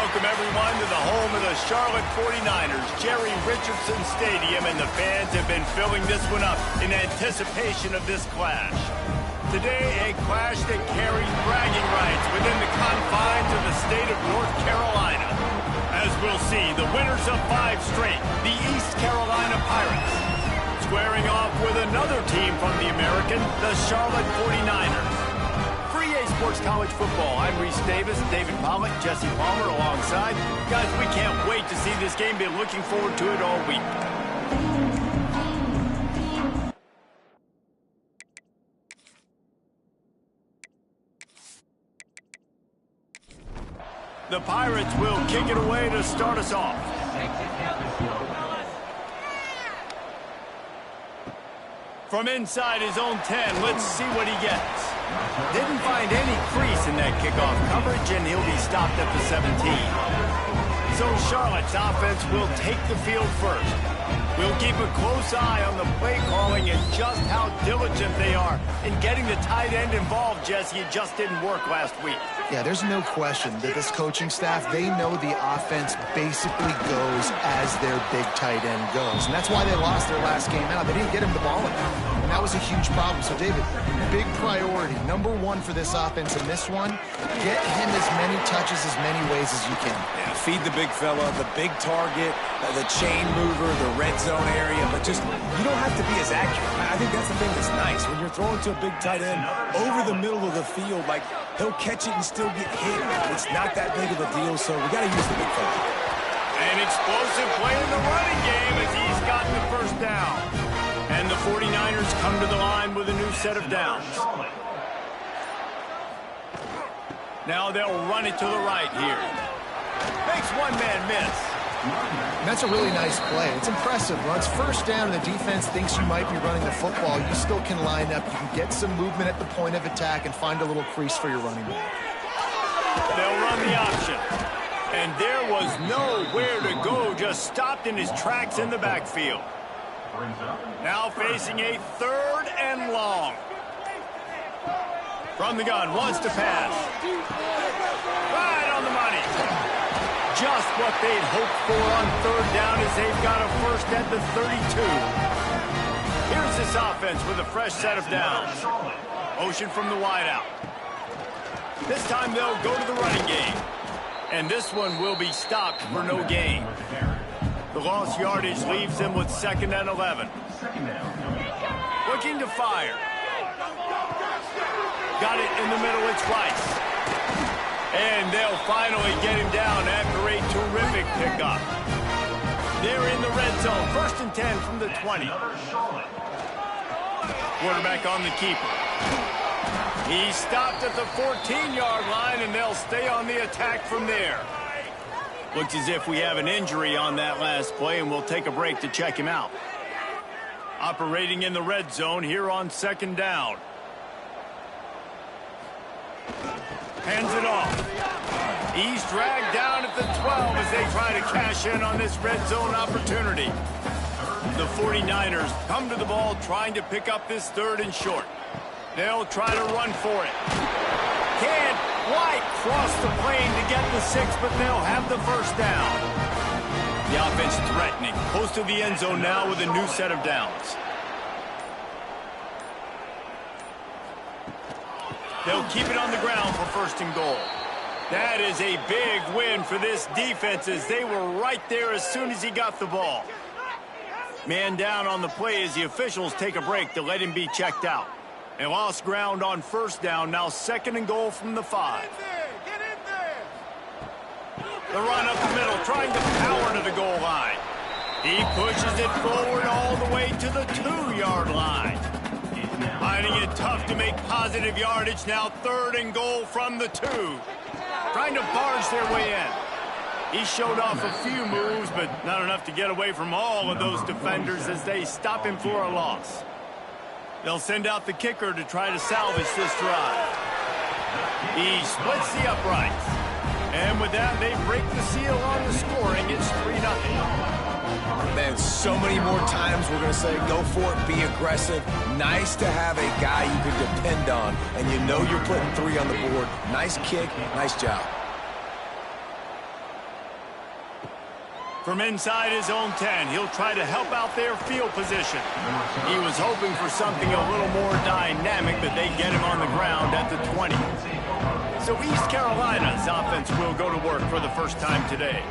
welcome everyone to the home of the Charlotte 49ers, Jerry Richardson Stadium, and the fans have been filling this one up in anticipation of this clash. Today, a clash that carries bragging rights within the confines of the state of North Carolina. As we'll see, the winners of 5 straight, the East Carolina Pirates, squaring off with another team from the American, the Charlotte 49ers. Sports College Football. I'm Reese Davis, David Pollock, Jesse Palmer alongside. Guys, we can't wait to see this game. Been looking forward to it all week. The Pirates will kick it away to start us off. From inside his own 10, let's see what he gets. Didn't find any crease in that kickoff coverage, and he'll be stopped at the 17. So Charlotte's offense will take the field first. We'll keep a close eye on the play calling and just how diligent they are in getting the tight end involved, Jesse. It just didn't work last week. Yeah, there's no question that this coaching staff, they know the offense basically goes as their big tight end goes. And that's why they lost their last game out. They didn't get him the ball enough. And that was a huge problem. So, David, big priority, number one for this offense in this one, get him as many touches, as many ways as you can. Yeah, feed the big fella, the big target, the chain mover, the red zone area. But just, you don't have to be as accurate. I think that's the thing that's nice. When you're throwing to a big tight end over the middle of the field, like, he'll catch it and still get hit. It's not that big of a deal, so we got to use the big fella. An explosive play in the running game as he's gotten the first down. And the 49ers come to the line with a new set of downs. Now they'll run it to the right here. Makes one man miss. And that's a really nice play. It's impressive. Once first down and the defense thinks you might be running the football, you still can line up. You can get some movement at the point of attack and find a little crease for your running back. They'll run the option. And there was nowhere to go, just stopped in his tracks in the backfield. Now facing a 3rd and long. From the gun, wants to pass. Right on the money. Just what they'd hoped for on 3rd down as they've got a first at the 32. Here's this offense with a fresh set of downs. Motion from the wideout. This time they'll go to the running game. And this one will be stopped for no gain. The lost yardage leaves them with 2nd and 11. Looking to fire. Got it in the middle, it's Rice. And they'll finally get him down after a terrific pickup. They're in the red zone. 1st and 10 from the 20. Quarterback on the keeper. He stopped at the 14-yard line, and they'll stay on the attack from there. Looks as if we have an injury on that last play, and we'll take a break to check him out. Operating in the red zone here on 2nd down. Hands it off. He's dragged down at the 12 as they try to cash in on this red zone opportunity. The 49ers come to the ball trying to pick up this 3rd and short. They'll try to run for it. Can't quite cross the plane to get the 6, but they'll have the first down. The offense threatening. Close to the end zone now with a new set of downs. They'll keep it on the ground for 1st and goal. That is a big win for this defense as they were right there as soon as he got the ball. Man down on the play as the officials take a break to let him be checked out. They lost ground on 1st down, now 2nd and goal from the 5. Get in there! The run up the middle, trying to power to the goal line. He pushes it forward all the way to the 2-yard line. Finding it tough to make positive yardage, now 3rd and goal from the 2. Trying to barge their way in. He showed off a few moves, but not enough to get away from all of those defenders as they stop him for a loss. They'll send out the kicker to try to salvage this drive. He splits the uprights. And with that, they break the seal on the scoring. It's 3-0. Man, so many more times we're going to say, go for it, be aggressive. Nice to have a guy you can depend on, and you know you're putting 3 on the board. Nice kick, nice job. From inside his own 10, he'll try to help out their field position. He was hoping for something a little more dynamic, but they get him on the ground at the 20. So East Carolina's offense will go to work for the first time today.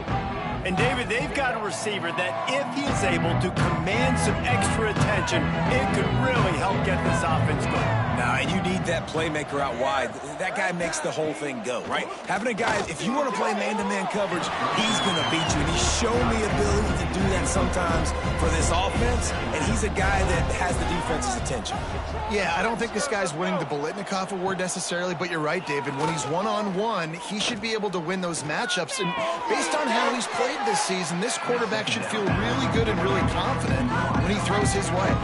And, David, they've got a receiver that if he is able to command some extra attention, it could really help get this offense going. Now, and you need that playmaker out wide. That guy makes the whole thing go, right? Having a guy, if you want to play man-to-man coverage, he's going to beat you. And he's shown the ability to do that sometimes for this offense, and he's a guy that has the defense's attention. Yeah, I don't think this guy's winning the Biletnikoff Award necessarily, but you're right, David. When he's one-on-one, he should be able to win those matchups. And based on how he's played this season, this quarterback should feel really good and really confident when he throws his way.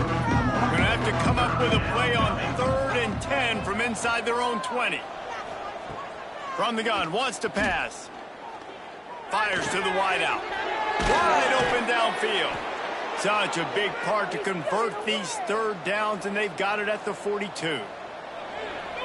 Going to have to come up with a play on 3rd and 10 from inside their own 20. From the gun, wants to pass. Fires to the wideout. Wide open downfield. Such a big part to convert these 3rd downs, and they've got it at the 42.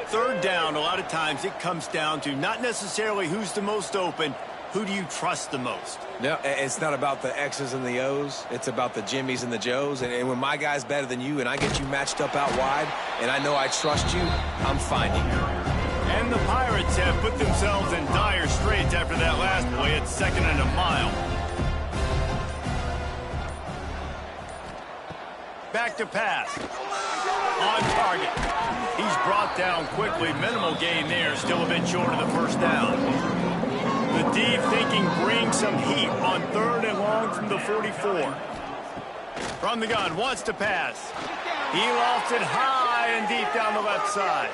3rd down, a lot of times it comes down to not necessarily who's the most open, who do you trust the most? No, it's not about the X's and the O's. It's about the Jimmies and the Joes. And when my guy's better than you and I get you matched up out wide and I know I trust you, I'm finding you. And the Pirates have put themselves in dire straits after that last play at 2nd and a mile. Back to pass. On target. He's brought down quickly. Minimal gain there. Still a bit short of the first down. The deep thinking brings some heat on 3rd and long from the 44. From the gun, wants to pass. He lofts it high and deep down the left side.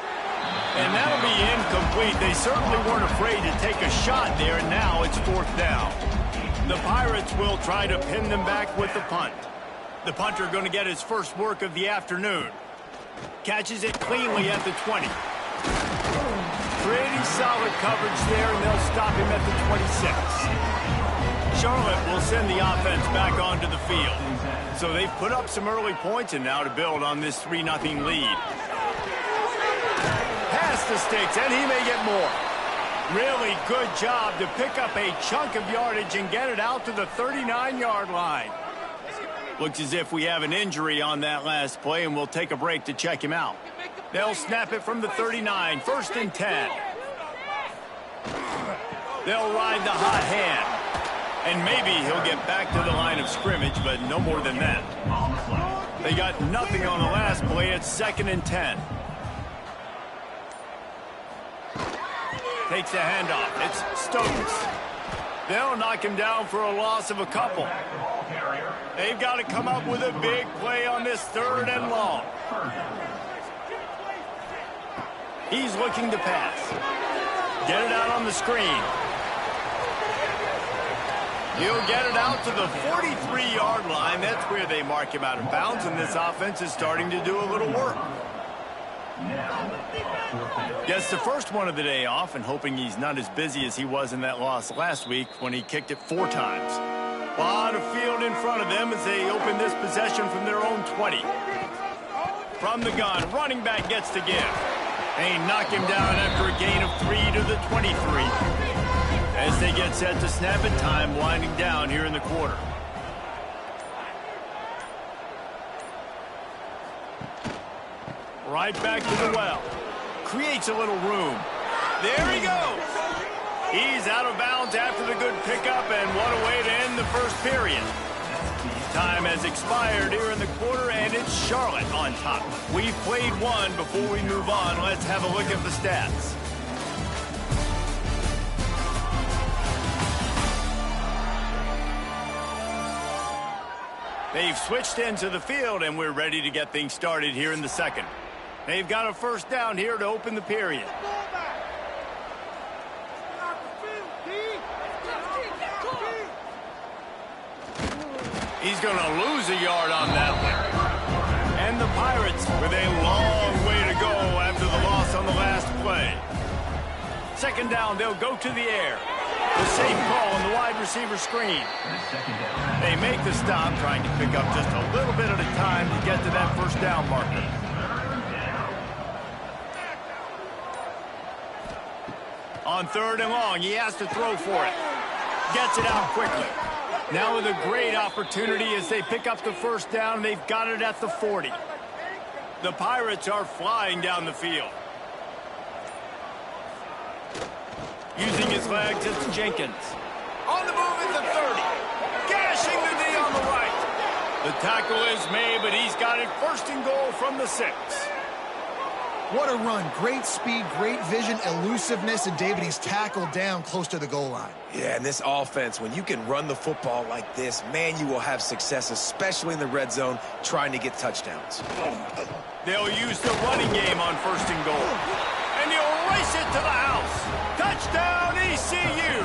And that'll be incomplete. They certainly weren't afraid to take a shot there, and now it's 4th down. The Pirates will try to pin them back with the punt. The punter going to get his first work of the afternoon. Catches it cleanly at the 20. Pretty solid coverage there, and they'll stop him at the 26. Charlotte will send the offense back onto the field. So they've put up some early points, and now to build on this 3-0 lead. Past the sticks, and he may get more. Really good job to pick up a chunk of yardage and get it out to the 39-yard line. Looks as if we have an injury on that last play, and we'll take a break to check him out. They'll snap it from the 39, 1st and 10. They'll ride the hot hand. And maybe he'll get back to the line of scrimmage, but no more than that. They got nothing on the last play. It's 2nd and 10. Takes the handoff. It's Stokes. They'll knock him down for a loss of a couple. They've got to come up with a big play on this 3rd and long. He's looking to pass. Get it out on the screen. He'll get it out to the 43-yard line. That's where they mark him out of bounds, and this offense is starting to do a little work. Gets the first one of the day off, and hoping he's not as busy as he was in that loss last week when he kicked it 4 times. A lot of field in front of them as they open this possession from their own 20. From the gun, running back gets to give. They knock him down after a gain of 3 to the 23. As they get set to snap it, time winding down here in the quarter. Right back to the well. Creates a little room. There he goes. He's out of bounds after the good pickup, and what a way to end the first period. Time has expired here in the quarter, and it's Charlotte on top. We've played one. Before we move on, let's have a look at the stats. They've switched into the field, and we're ready to get things started here in the second. They've got a first down here to open the period. He's going to lose a yard on that one. And the Pirates with a long way to go after the loss on the last play. Second down, they'll go to the air. The safe call on the wide receiver screen. They make the stop, trying to pick up just a little bit at a time to get to that first down marker. On 3rd and long, he has to throw for it. Gets it out quickly. Now with a great opportunity as they pick up the first down. They've got it at the 40. The Pirates are flying down the field. Using his legs, it's Jenkins. On the move at the 30. Gashing the knee on the right. The tackle is made, but he's got it first and goal from the 6. What a run. Great speed, great vision, elusiveness, and David, he's tackled down close to the goal line. Yeah, and this offense, when you can run the football like this, man, you will have success, especially in the red zone, trying to get touchdowns. They'll use the running game on first and goal. And he'll race it to the house. Touchdown, ECU.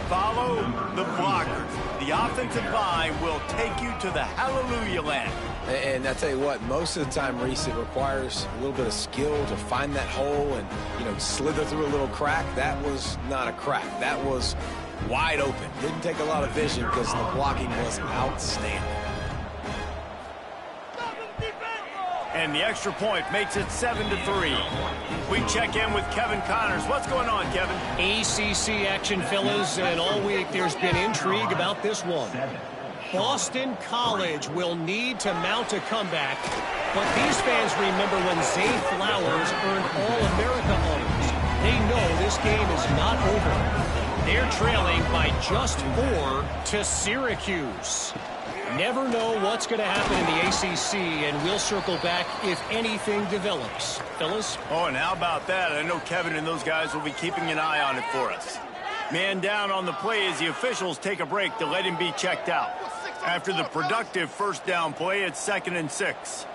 Follow the blockers. The offensive line will take you to the hallelujah land. And I tell you what, most of the time, Reese, it requires a little bit of skill to find that hole and, slither through a little crack. That was not a crack. That was wide open. Didn't take a lot of vision because the blocking was outstanding. And the extra point makes it 7-3. We check in with Kevin Connors. What's going on, Kevin? ACC action, fellas, and all week there's been intrigue about this one. Boston College will need to mount a comeback, but these fans remember when Zay Flowers earned All-America honors. They know this game is not over. They're trailing by just 4 to Syracuse. Never know what's going to happen in the ACC, and we'll circle back if anything develops. Fellas? Oh, and how about that? I know Kevin and those guys will be keeping an eye on it for us. Man down on the play as the officials take a break to let him be checked out. After the productive first down play, it's 2nd and 6.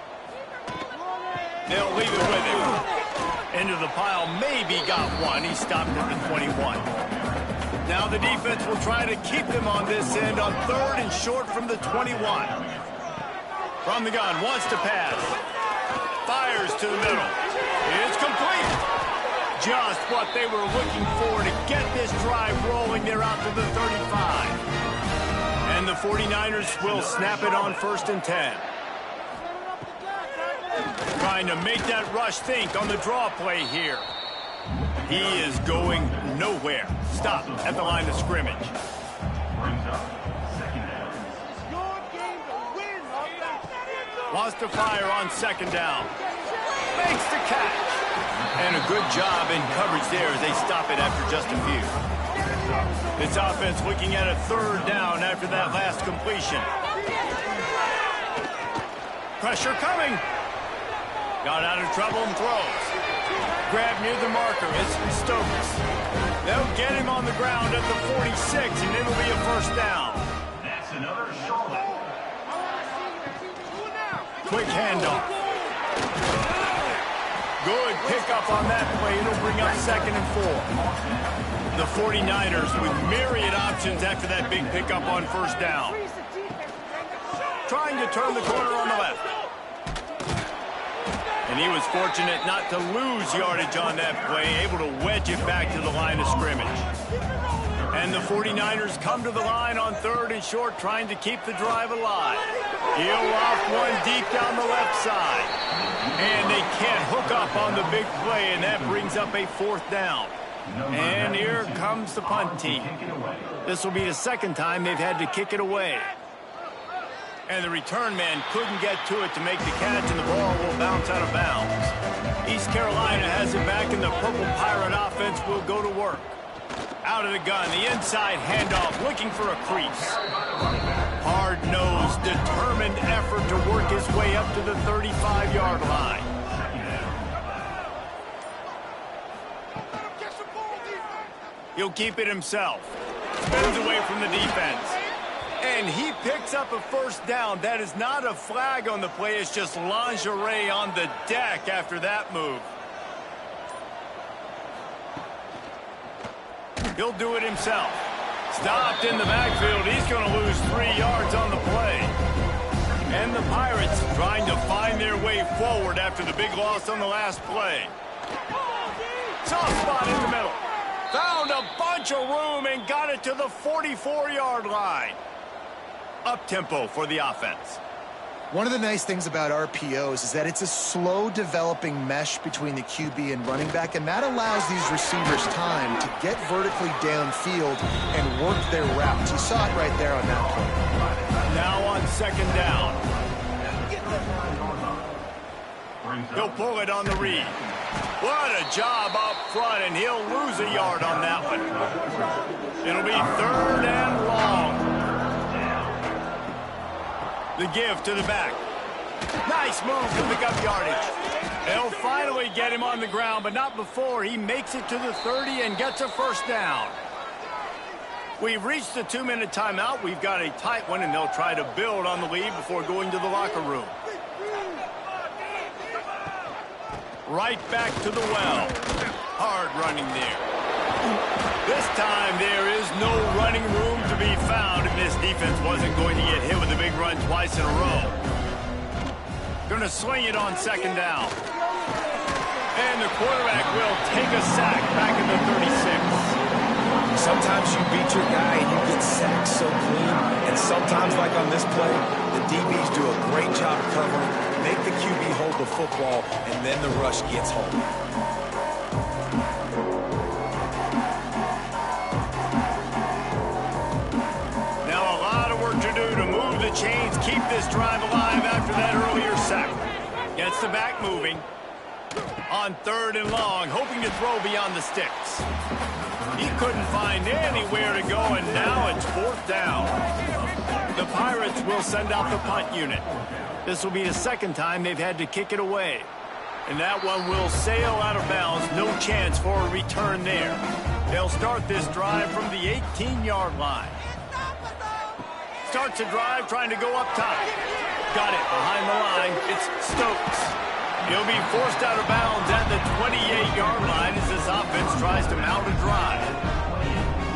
They'll leave it with him. Into the pile, maybe got one. He stopped at the 21. Now the defense will try to keep them on this end on 3rd and short from the 21. From the gun, wants to pass. Fires to the middle. It's complete. Just what they were looking for to get this drive rolling. They're out to the 35. And the 49ers will snap it on 1st and 10. Trying to make that rush think on the draw play here. He is going nowhere. Stop at the line of scrimmage. Wants to fire on 2nd down. Makes the catch. And a good job in coverage there as they stop it after just a few. This offense looking at a 3rd down after that last completion. Pressure coming. Got out of trouble and throws. Grab near the marker. It's Stokes. They'll get him on the ground at the 46, and it'll be a 1st down. That's another Charlotte. Quick handoff. Good pickup on that play. It'll bring up 2nd and 4. The 49ers with myriad options after that big pickup on 1st down. Trying to turn the corner on the left. And he was fortunate not to lose yardage on that play, able to wedge it back to the line of scrimmage. And the 49ers come to the line on 3rd and short, trying to keep the drive alive. He'll off one deep down the left side. And they can't hook up on the big play, and that brings up a 4th down. And here comes the punt team. This will be the 2nd time they've had to kick it away. And the return man couldn't get to it to make the catch, and the ball will bounce out of bounds. East Carolina has it back, and the Purple Pirate offense will go to work. Out of the gun, the inside handoff, looking for a crease. Hard-nosed, determined effort to work his way up to the 35-yard line. He'll keep it himself. Spins away from the defense. And he picks up a 1st down. That is not a flag on the play. It's just lingerie on the deck after that move. He'll do it himself. Stopped in the backfield. He's going to lose 3 yards on the play. And the Pirates trying to find their way forward after the big loss on the last play. Soft spot in the middle. Found a bunch of room and got it to the 44-yard line. Up-tempo for the offense. One of the nice things about RPOs is that it's a slow developing mesh between the QB and running back, and that allows these receivers time to get vertically downfield and work their routes. You saw it right there on that play. Now on second down. He'll pull it on the read. What a job up front, and he'll lose a yard on that one. It'll be third and long. The give to the back. Nice move to pick up yardage. They'll finally get him on the ground, but not before he makes it to the 30 and gets a first down. We've reached the 2-minute timeout. We've got a tight one, and they'll try to build on the lead before going to the locker room. Right back to the well. Hard running there. This time there is no running room to be found, and this defense wasn't going to get hit with a big run twice in a row. Going to swing it on second down. And the quarterback will take a sack back in the 36. Sometimes you beat your guy and you get sacked so clean, and sometimes, like on this play, the DBs do a great job covering, make the QB hold the football, and then the rush gets home. Now a lot of work to do to move the chains, keep this drive alive after that earlier sack. Gets the back moving. On third and long, hoping to throw beyond the sticks. He couldn't find anywhere to go, and now it's fourth down. The Pirates will send out the punt unit. This will be the second time they've had to kick it away. And that one will sail out of bounds. No chance for a return there. They'll start this drive from the 18-yard line. Starts a drive trying to go up top. Got it behind the line. It's Stokes. He'll be forced out of bounds at the 28-yard line as this offense tries to mount a drive.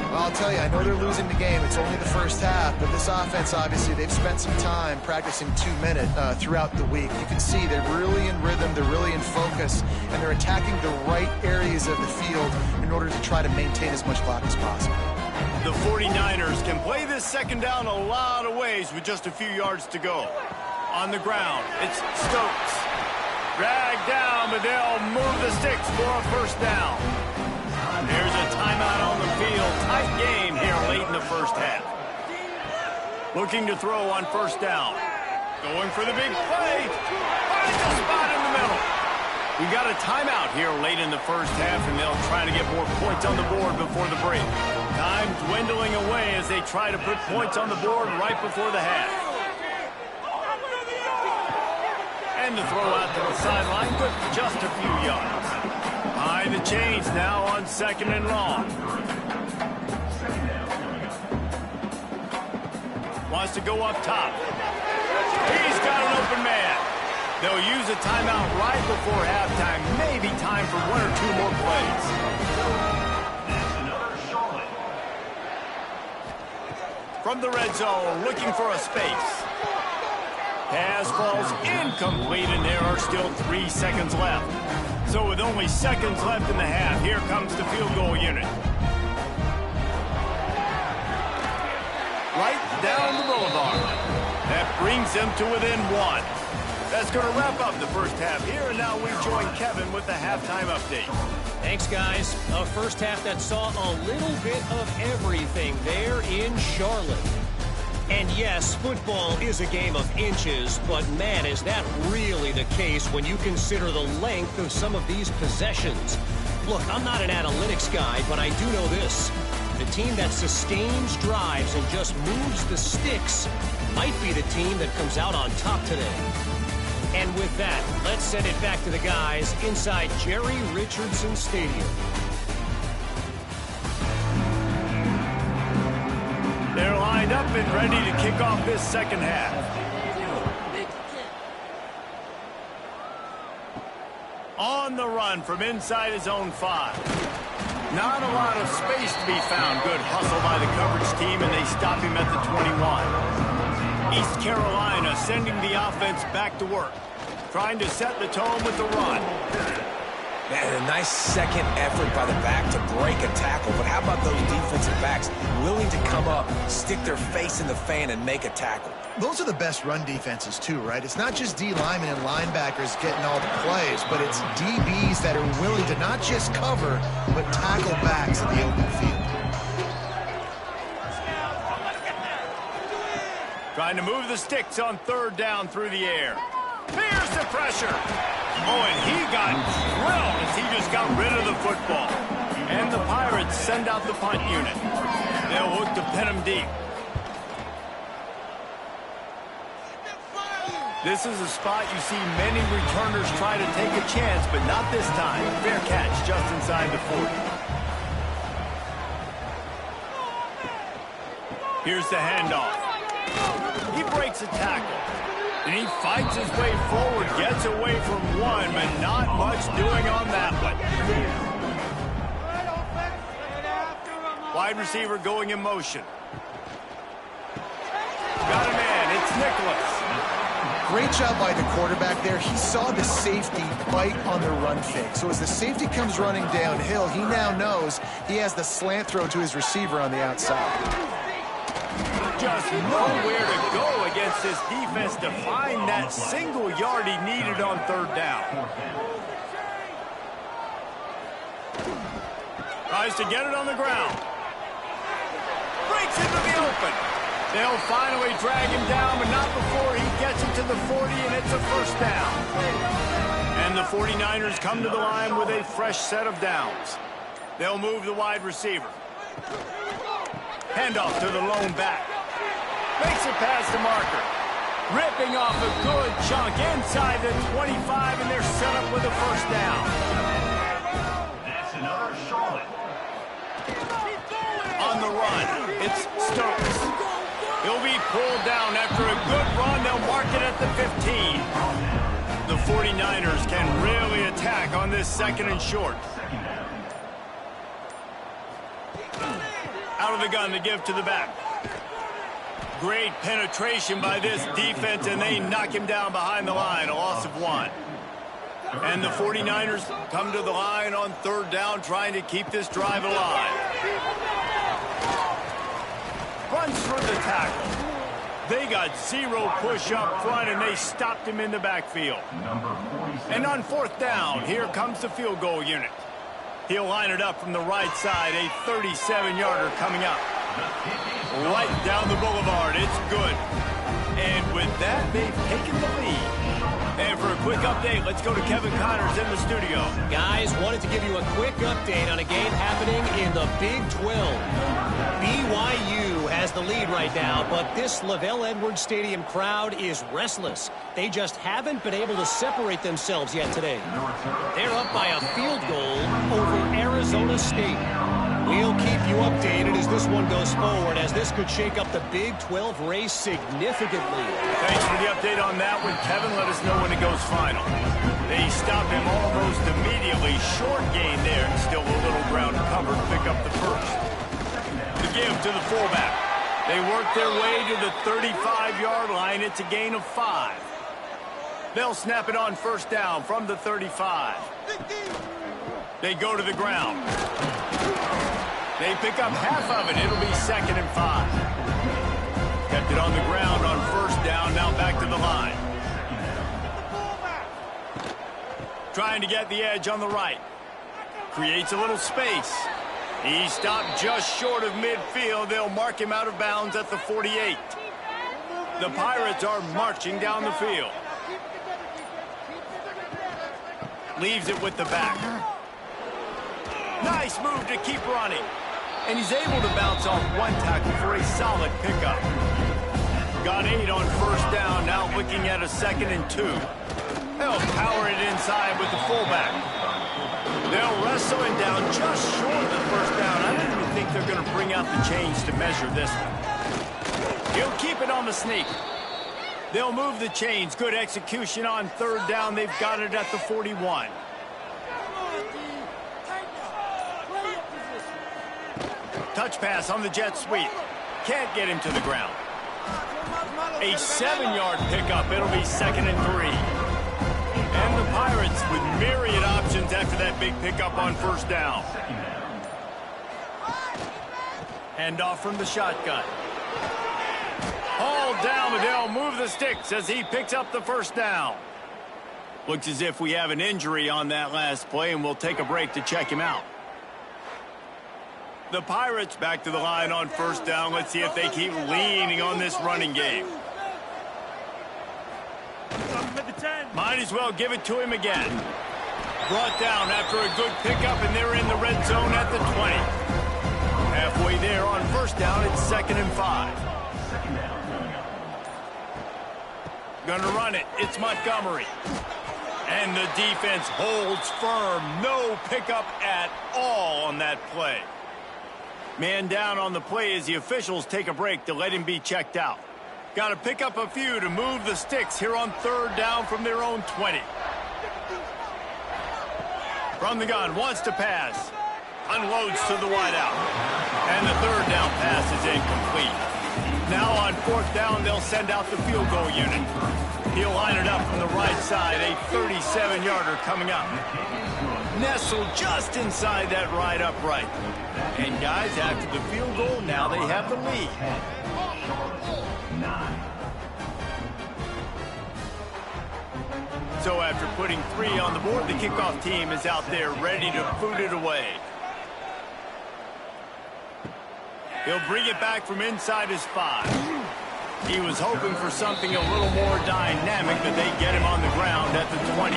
Well, I'll tell you, I know they're losing the game. It's only the first half, but this offense, obviously, they've spent some time practicing 2-minute throughout the week. You can see they're really in rhythm, they're really in focus, and they're attacking the right areas of the field in order to try to maintain as much clock as possible. The 49ers can play this second down a lot of ways with just a few yards to go. On the ground, it's Stokes. Dragged down, but they'll move the sticks for a first down. There's a timeout on the field. Tight game here late in the first half. Looking to throw on first down. Going for the big play. Finds a spot in the middle. We've got a timeout here late in the first half, and they'll try to get more points on the board before the break. Time dwindling away as they try to put points on the board right before the half. And the throw out to the sideline, but just a few yards. Behind the chains now on second and long. Wants to go up top. He's got an open man. They'll use a timeout right before halftime. Maybe time for one or two more plays. From the red zone, looking for a space. Pass falls incomplete, and there are still 3 seconds left. So with only seconds left in the half, here comes the field goal unit. Right down the boulevard. That brings them to within 1. That's going to wrap up the first half here, and now we join Kevin with the halftime update. Thanks, guys. A first half that saw a little bit of everything there in Charlotte. And yes, football is a game of inches, but man, is that really the case when you consider the length of some of these possessions. Look, I'm not an analytics guy, but I do know this. The team that sustains drives and just moves the sticks might be the team that comes out on top today. And with that, let's send it back to the guys inside Jerry Richardson Stadium. They're lined up and ready to kick off this second half. On the run from inside his own 5. Not a lot of space to be found. Good hustle by the coverage team, and they stop him at the 21. East Carolina sending the offense back to work. Trying to set the tone with the run. Man, a nice second effort by the back to break a tackle. But how about those defensive backs willing to come up, stick their face in the fan, and make a tackle? Those are the best run defenses too, right? It's not just D linemen and linebackers getting all the plays, but it's DBs that are willing to not just cover, but tackle backs in the open field. Trying to move the sticks on third down through the air. Here's the pressure. Oh, and he got drilled as he just got rid of the football. And the Pirates send out the punt unit. They'll look to pin him deep. This is a spot you see many returners try to take a chance, but not this time. Fair catch just inside the 40. Here's the handoff. He breaks a tackle. And he fights his way forward, gets away from one, but not much doing on that one. Wide receiver going in motion. Got a man, it's Nicholas. Great job by the quarterback there. He saw the safety bite on the run fake. So as the safety comes running downhill, he now knows he has the slant throw to his receiver on the outside. Just nowhere to go against this defense to find that single yard he needed on third down. Tries to get it on the ground. Breaks into the open. They'll finally drag him down, but not before he gets it to the 40, and it's a first down. And the 49ers come to the line with a fresh set of downs. They'll move the wide receiver. Handoff to the lone back. Makes it past the marker. Ripping off a good chunk inside the 25, and they're set up with a first down. That's another Charlotte. On the run, it's Stokes. He'll be pulled down after a good run. They'll mark it at the 15. The 49ers can really attack on this second and short. Out of the gun to give to the back. Great penetration by this defense, and they knock him down behind the line, a loss of one. And the 49ers come to the line on third down, trying to keep this drive alive. Runs through the tackle. They got zero push up front, and they stopped him in the backfield. And on fourth down, here comes the field goal unit. He'll line it up from the right side, a 37-yarder coming up. Right down the boulevard, it's good. And with that, they've taken the lead. And for a quick update, let's go to Kevin Connors in the studio. Guys, wanted to give you a quick update on a game happening in the Big 12. BYU has the lead right now, but this LaVell Edwards Stadium crowd is restless. They just haven't been able to separate themselves yet today. They're up by a field goal over Arizona State. We'll keep you updated as this one goes forward, as this could shake up the Big 12 race significantly. Thanks for the update on that one, Kevin. Let us know when it goes final. They stop him almost immediately. Short gain there, and still a little ground covered to pick up the first. The give to the fullback. They work their way to the 35-yard line. It's a gain of 5. They'll snap it on first down from the 35. They go to the ground. They pick up half of it. It'll be 2nd and 5. Kept it on the ground on first down. Now back to the line. Trying to get the edge on the right. Creates a little space. He stopped just short of midfield. They'll mark him out of bounds at the 48. The Pirates are marching down the field. Leaves it with the back. Nice move to keep running. And he's able to bounce off one tackle for a solid pickup. Got 8 on first down, now looking at a 2nd and 2. They'll power it inside with the fullback. They'll wrestle him down just short of the first down. I don't even think they're going to bring out the chains to measure this one. He'll keep it on the sneak. They'll move the chains. Good execution on third down. They've got it at the 41. Touch pass on the jet sweep. Can't get him to the ground. A 7-yard pickup. It'll be 2nd and 3. And the Pirates with myriad options after that big pickup on first down. Hand off from the shotgun. Hauled down, but they'll move the sticks as he picks up the first down. Looks as if we have an injury on that last play, and we'll take a break to check him out. The Pirates back to the line on first down. Let's see if they keep leaning on this running game. Might as well give it to him again. Brought down after a good pickup, and they're in the red zone at the 20. Halfway there on first down, it's 2nd and 5. Gonna run it. It's Montgomery. And the defense holds firm. No pickup at all on that play. Man down on the play as the officials take a break to let him be checked out. Got to pick up a few to move the sticks here on 3rd down from their own 20. From the gun, wants to pass. Unloads to the wideout. And the 3rd down pass is incomplete. Now on 4th down, they'll send out the field goal unit. He'll line it up from the right side, a 37-yarder coming up. Nestled just inside that right upright. And guys, after the field goal, now they have the lead. So after putting 3 on the board, the kickoff team is out there ready to boot it away. He'll bring it back from inside his 5. He was hoping for something a little more dynamic, but they get him on the ground at the 20.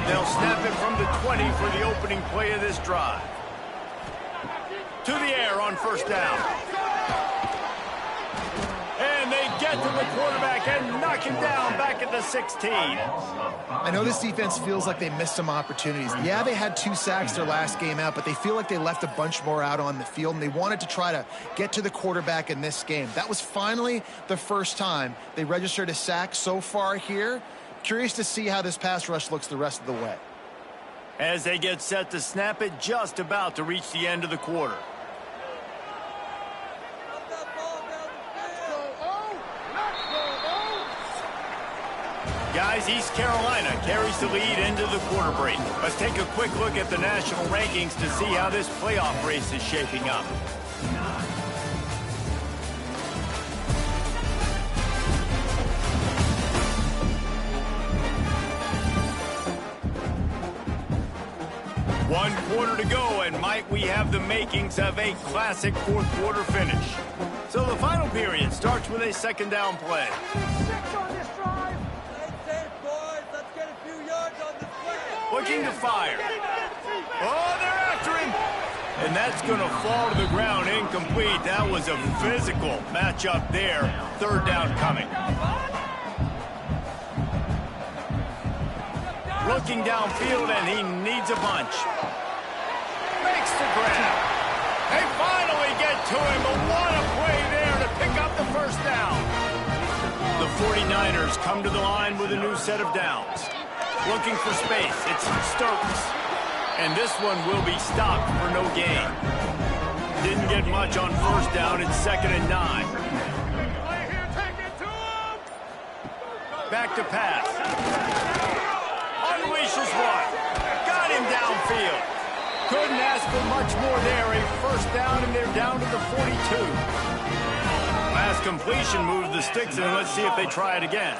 They'll snap it from the 20 for the opening play of this drive. To the air on first down. And they get to the quarterback and knock him down back at the 16. I know this defense feels like they missed some opportunities. Yeah, they had 2 sacks their last game out, but they feel like they left a bunch more out on the field, and they wanted to try to get to the quarterback in this game. That was finally the first time they registered a sack so far here. Curious to see how this pass rush looks the rest of the way. As they get set to snap it, just about to reach the end of the quarter. Guys, East Carolina carries the lead into the quarter break. Let's take a quick look at the national rankings to see how this playoff race is shaping up. One quarter to go, and might we have the makings of a classic 4th quarter finish. So the final period starts with a 2nd down play. Looking to fire. Oh, they're after him. And that's going to fall to the ground incomplete. That was a physical matchup there. 3rd down coming. Looking downfield, and he needs a bunch. Makes the grab. They finally get to him, but what a play there to pick up the first down. The 49ers come to the line with a new set of downs. Looking for space, it's Stokes. And this one will be stopped for no gain. Didn't get much on first down, it's 2nd and 9. Back to pass. Unleashes one. Got him downfield. Couldn't ask for much more there. A first down, and they're down to the 42. Last completion moved the sticks, and let's see if they try it again.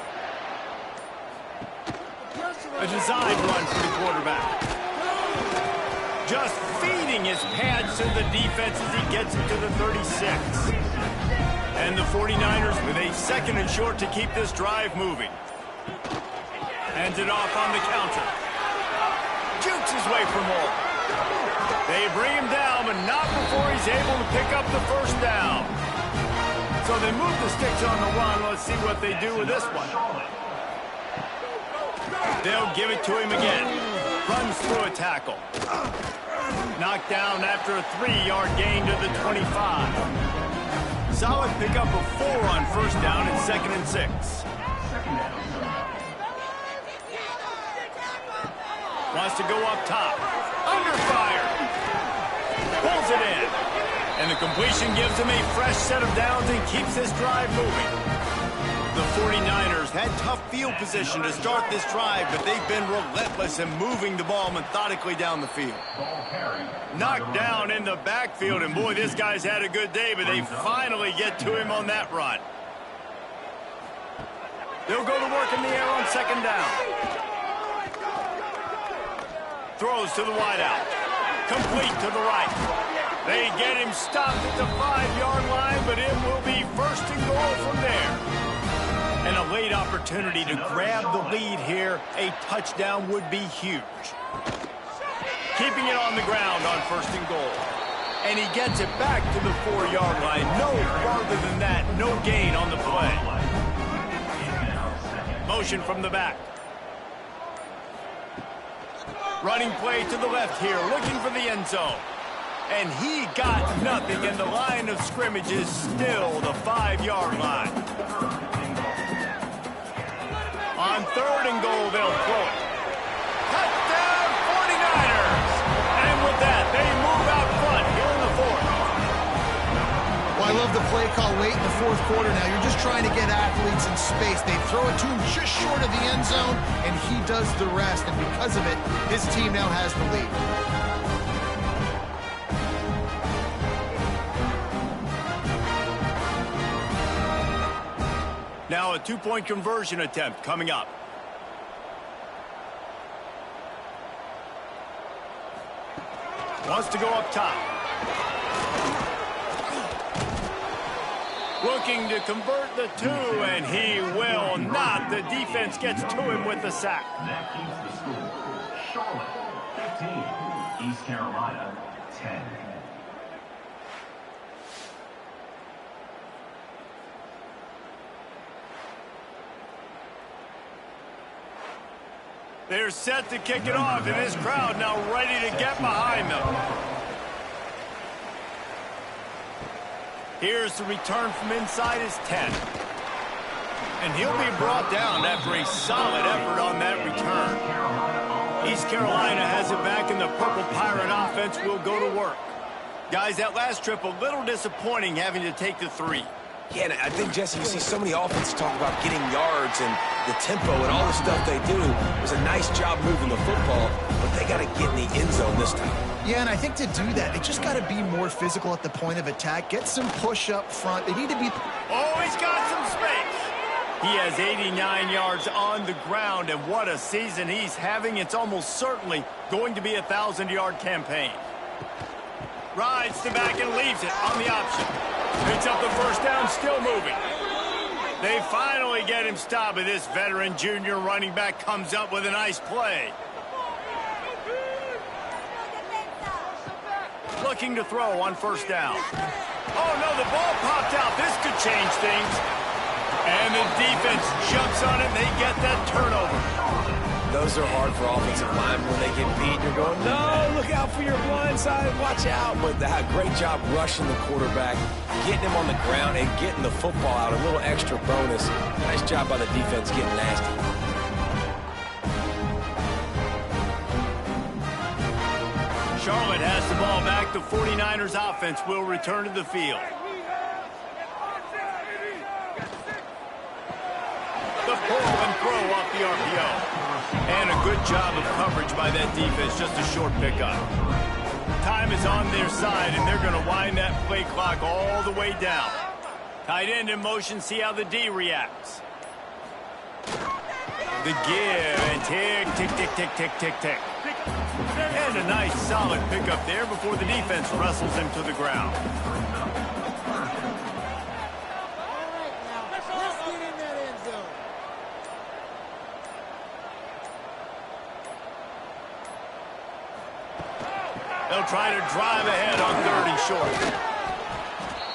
A design run for the quarterback. Just feeding his pads to the defense as he gets it to the 36. And the 49ers with a 2nd and short to keep this drive moving. Hands it off on the counter. Jukes his way for more. They bring him down, but not before he's able to pick up the first down. So they move the sticks on the run. Let's see what they do with this one. They'll give it to him again. Runs through a tackle. Knocked down after a 3-yard gain to the 25. Solid pickup of 4 on first down and 2nd and 6. Wants to go up top. Under fire. Pulls it in. And the completion gives him a fresh set of downs and keeps this drive moving. The 49ers had tough field position to start this drive, but they've been relentless in moving the ball methodically down the field. Knocked down in the backfield, and boy, this guy's had a good day, but they finally get to him on that run. They'll go to work in the air on second down. Throws to the wideout. Complete to the right. They get him stopped at the 5-yard line, but it will be first and goal from there. And a late opportunity to grab the lead here. A touchdown would be huge. Keeping it on the ground on first and goal. And he gets it back to the 4-yard line. No farther than that. No gain on the play. Motion from the back. Running play to the left here, looking for the end zone. And he got nothing, and the line of scrimmage is still the 5-yard line. On third and goal, they'll throw it. Touchdown, 49ers! And with that, they move out front here in the fourth. Well, I love the play call late in the fourth quarter now. You're just trying to get athletes in space. They throw it to him just short of the end zone, and he does the rest. And because of it, his team now has the lead. Now a two-point conversion attempt coming up. Wants to go up top. Looking to convert the two, and he will not. The defense gets to him with the sack. That keeps the score. Charlotte, 15. East Carolina, 10. They're set to kick it off, and this crowd now ready to get behind them. Here's the return from inside his 10. And he'll be brought down after a solid effort on that return. East Carolina has it back, and the Purple Pirate offense will go to work. Guys, that last trip a little disappointing having to take the 3. Yeah, and I think, Jesse, you see so many offenses talk about getting yards and the tempo and all the stuff they do. It was a nice job moving the football, but they got to get in the end zone this time. Yeah, and I think to do that, they just got to be more physical at the point of attack. Get some push up front. They need to be... Oh, he's got some space. He has 89 yards on the ground, and what a season he's having. It's almost certainly going to be a 1,000-yard campaign. Rides the back and leaves it on the option. Picks up the first down, still moving. They finally get him stopped, and this veteran junior running back comes up with a nice play. Looking to throw on first down. Oh, no, the ball popped out. This could change things. And the defense jumps on it, and they get that turnover. Those are hard for offensive linemen when they get beat. You're going, no, look out for your blind side, watch out. But great job rushing the quarterback, getting him on the ground, and getting the football out. A little extra bonus. Nice job by the defense getting nasty. Charlotte has the ball back. The 49ers offense will return to the field. The pull and throw off the RPO. And a good job of coverage by that defense. Just a short pickup. Time is on their side, and they're going to wind that play clock all the way down. Tight end in motion. See how the D reacts. The give and tick, tick, tick, tick, tick, tick, tick. And a nice solid pickup there before the defense wrestles him to the ground. They'll try to drive ahead on 3rd and short.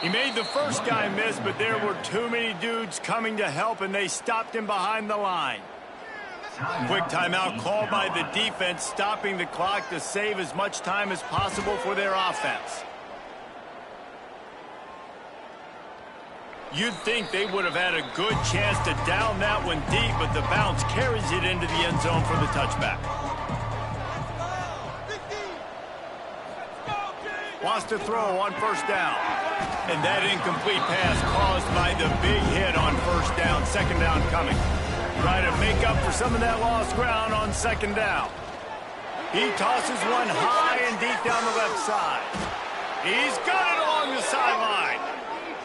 He made the first guy miss, but there were too many dudes coming to help, and they stopped him behind the line. Quick timeout called by the defense, stopping the clock to save as much time as possible for their offense. You'd think they would have had a good chance to down that one deep, but the bounce carries it into the end zone for the touchback. Wants to throw on first down. And that incomplete pass caused by the big hit on first down. Second down coming. Try to make up for some of that lost ground on second down. He tosses one high and deep down the left side. He's got it along the sideline.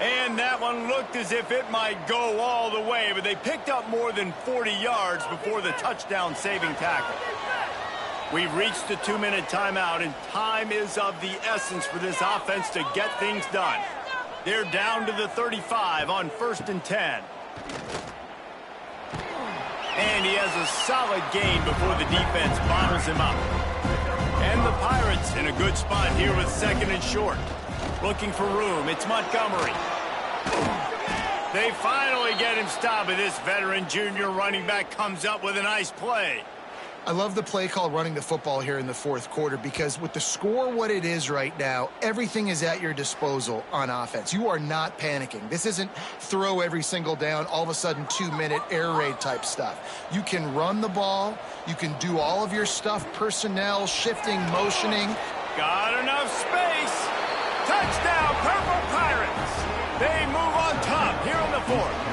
And that one looked as if it might go all the way, but they picked up more than 40 yards before the touchdown-saving tackle. We've reached the 2-minute timeout, and time is of the essence for this offense to get things done. They're down to the 35 on 1st and 10. And he has a solid gain before the defense bottles him up. And the Pirates in a good spot here with 2nd and short. Looking for room, it's Montgomery. They finally get him stopped, but this veteran junior running back comes up with a nice play. I love the play call running the football here in the 4th quarter because with the score what it is right now, everything is at your disposal on offense. You are not panicking. This isn't throw every single down, all of a sudden 2-minute air raid type stuff. You can run the ball. You can do all of your stuff, personnel, shifting, motioning. Got enough space. Touchdown, Purple Pirates. They move on top here in the 4th.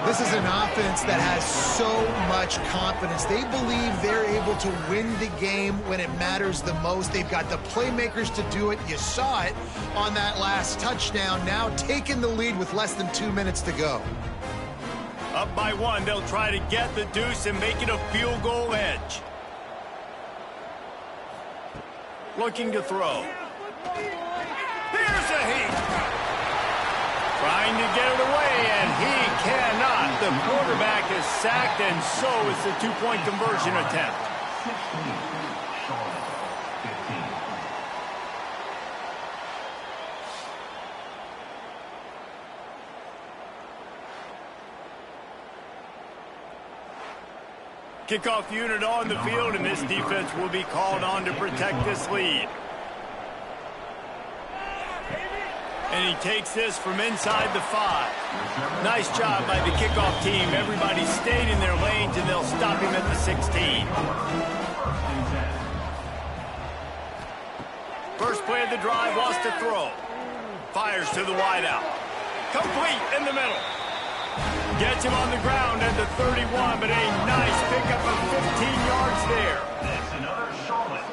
This is an offense that has so much confidence. They believe they're able to win the game when it matters the most. They've got the playmakers to do it. You saw it on that last touchdown. Now taking the lead with less than 2 minutes to go. Up by 1, they'll try to get the deuce and make it a field goal edge. Looking to throw. Here's a heat. Trying to get it away, and he cannot. The quarterback is sacked, and so is the 2-point conversion attempt. 16, Charlotte, 15. Kickoff unit on the field, and this defense will be called on to protect this lead. And he takes this from inside the 5. Nice job by the kickoff team. Everybody stayed in their lanes, and they'll stop him at the 16. First play of the drive, wants to throw. Fires to the wideout. Complete in the middle. Gets him on the ground at the 31, but a nice pickup of 15 yards there. That's another Charlotte.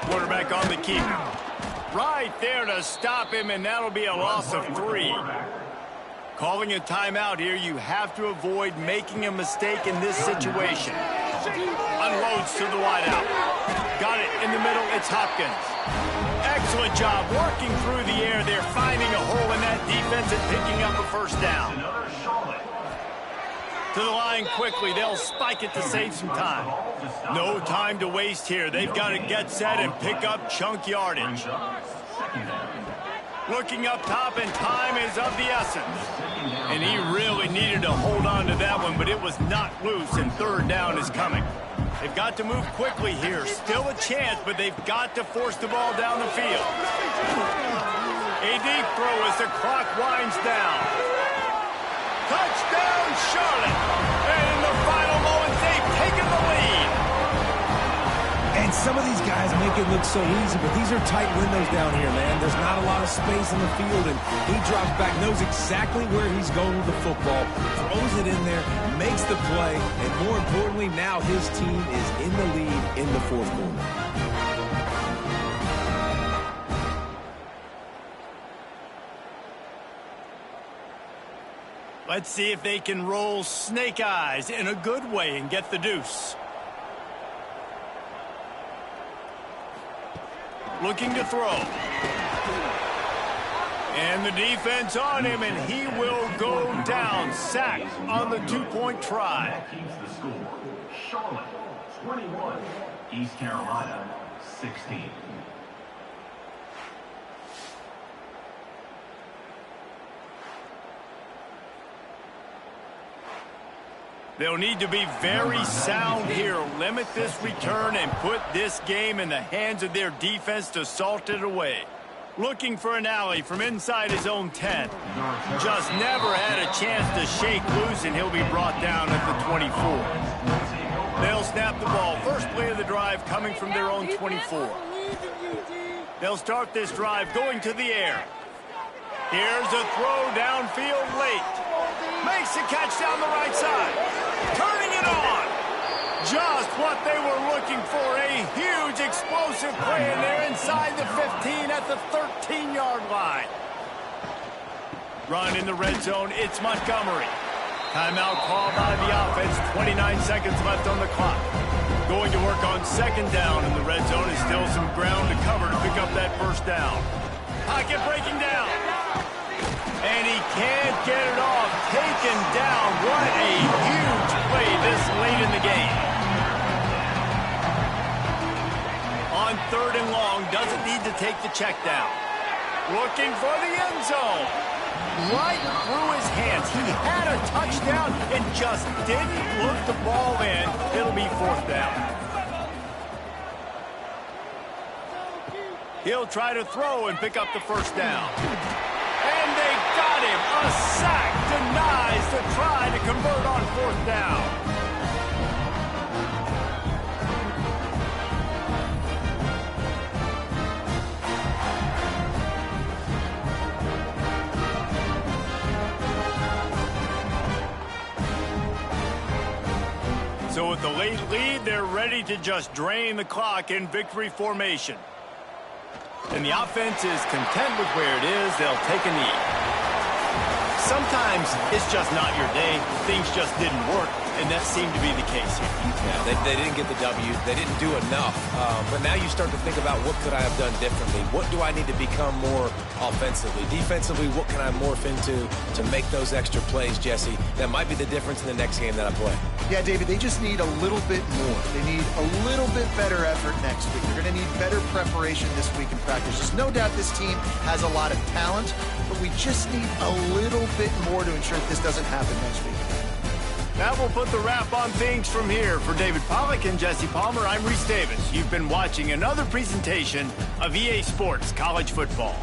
Quarterback on the keep. Right there to stop him, and that'll be a loss of 3. Calling a timeout here, you have to avoid making a mistake in this situation. Unloads to the wideout. Got it in the middle, it's Hopkins. Excellent job working through the air. They're finding a hole in that defense and picking up a first down. Another Charlotte. To the line quickly. They'll spike it to save some time. No time to waste here. They've got to get set and pick up chunk yardage. Looking up top, and time is of the essence. And he really needed to hold on to that one, but it was not loose, and 3rd down is coming. They've got to move quickly here. Still a chance, but they've got to force the ball down the field. A deep throw as the clock winds down. Touchdown, Charlotte! And in the final moments, they've taken the lead. And some of these guys make it look so easy, but these are tight windows down here, man. There's not a lot of space in the field, and he drops back, knows exactly where he's going with the football, throws it in there, makes the play, and more importantly, now his team is in the lead in the 4th quarter. Let's see if they can roll snake eyes in a good way and get the deuce. Looking to throw. And the defense on him, and he will go down. Sacked on the 2-point try. That keeps the score. Charlotte, 21. East Carolina, 16. They'll need to be very sound here. Limit this return and put this game in the hands of their defense to salt it away. Looking for an alley from inside his own 10. Just never had a chance to shake loose, and he'll be brought down at the 24. They'll snap the ball. First play of the drive coming from their own 24. They'll start this drive going to the air. Here's a throw downfield late. Makes the catch down the right side. Turning it on. Just what they were looking for. A huge explosive play in there inside the 15 at the 13-yard line. Run in the red zone. It's Montgomery. Timeout called by the offense. 29 seconds left on the clock. Going to work on second down in the red zone. Is still some ground to cover to pick up that first down. Pocket breaking down. And he can't get it off. Taken down. What a huge play this late in the game. On third and long, doesn't need to take the check down. Looking for the end zone. Right through his hands. He had a touchdown and just didn't look the ball in. It'll be fourth down. He'll try to throw and pick up the first down. And they got him. A sack denies the try to convert on fourth down. So with the late lead, they're ready to just drain the clock in victory formation. And the offense is content with where it is. They'll take a knee. Sometimes it's just not your day. Things just didn't work, and that seemed to be the case here. Yeah, they didn't get the W. They didn't do enough. But now you start to think about what could I have done differently? What do I need to become more offensively? Defensively, what can I morph into to make those extra plays, Jesse? That might be the difference in the next game that I play. Yeah, David, they just need a little bit more. They need a little bit better effort next week. They're going to need better preparation this week in practice. There's no doubt this team has a lot of talent, but we just need a little bit more to ensure that this doesn't happen next week. That will put the wrap on things from here. For David Pollack and Jesse Palmer, I'm Reese Davis. You've been watching another presentation of EA Sports College Football.